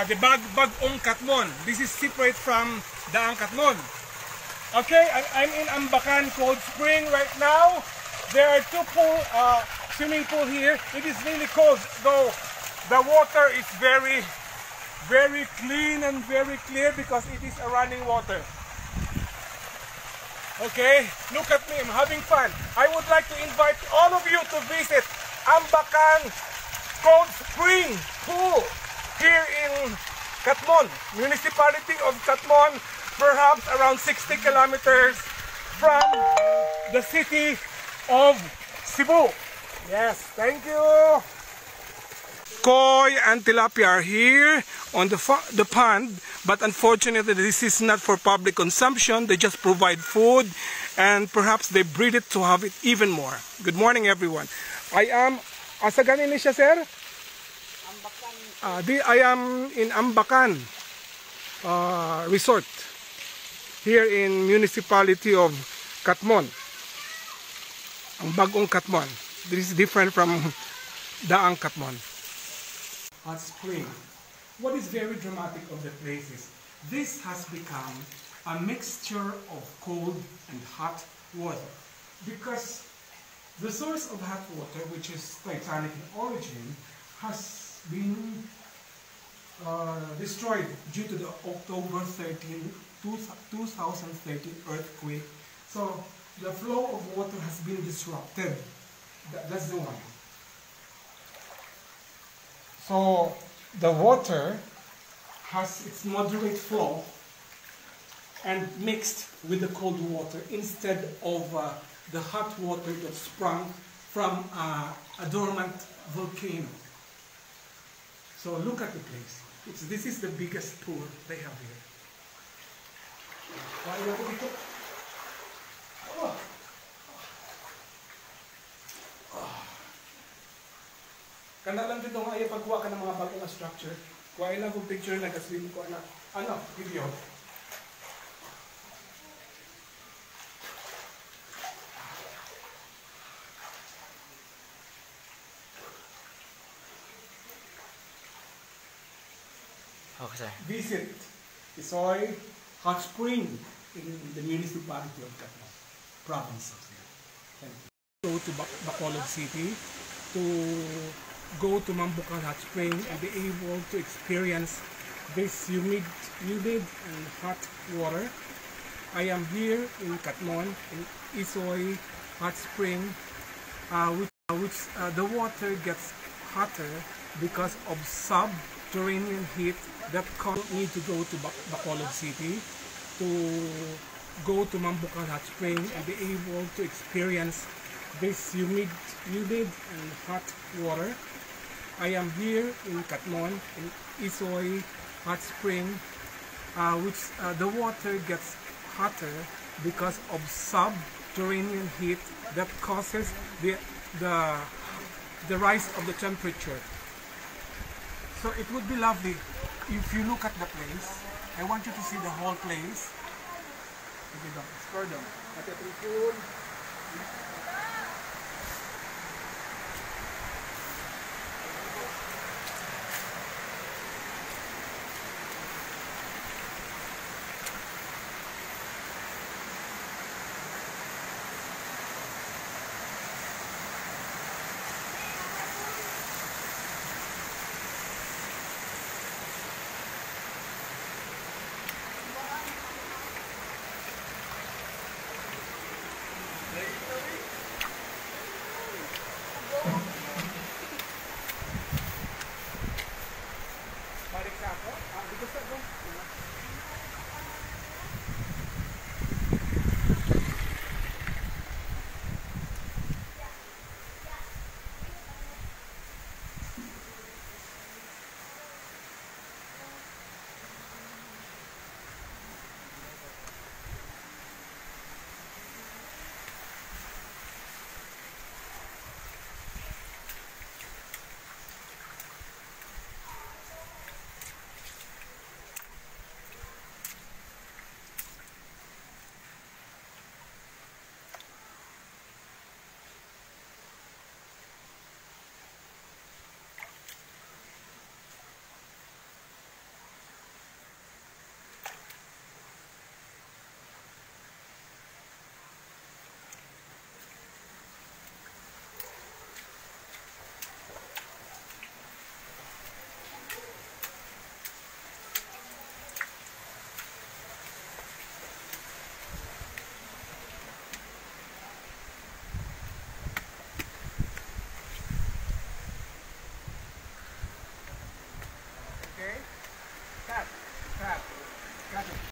the Bagong Katmon. This is separate from Daang Katmon. Okay, I'm in Ambacan Cold Spring right now. There are two swimming pool here. It is really cold, though the water is very, very clean and very clear because it is a running water. Okay, look at me, I'm having fun. I would like to invite all of you to visit Ambacan Cold Spring Pool here in Katmon, municipality of Katmon, perhaps around 60 kilometers from the city of Cebu. Yes, thank you. Koi and tilapia are here on the pond, but unfortunately this is not for public consumption. They just provide food and perhaps they breed it to have it even more. Good morning everyone. I am, asa ganin siya sir? Ambacan. I am in Ambacan Resort here in municipality of Katmon. Ang Bagong Katmon. This is different from Daang Katmon. Hot spring. What is very dramatic of the place is this has become a mixture of cold and hot water, because the source of hot water, which is Titanic in origin, has been destroyed due to the October 13, 2013 earthquake. So the flow of water has been disrupted. That's the one. So the water has its moderate flow and mixed with the cold water instead of the hot water that sprung from a dormant volcano. So look at the place. This is the biggest pool they have here. Kana lang dito nga ay pagkuha ka ng mga bagong structure. Kuha lang kung picture na kaswim ko na video. Okay, sir. Visit Isoy Hot Spring in the municipality of Katmon, province of Cebu. Thank you. Go to Bacolod City to go to Mambucan Hot Spring and be able to experience this humid and hot water. I am here in Katmon, in Isoy Hot Spring, which the water gets hotter because of subterranean heat that need to go to Bacolod City to go to Mambucan Hot Spring and be able to experience this humid and hot water. I am here in Katmon, in Isoy Hot Spring, which the water gets hotter because of subterranean heat that causes the rise of the temperature. So it would be lovely if you look at the place. I want you to see the whole place. Explore them.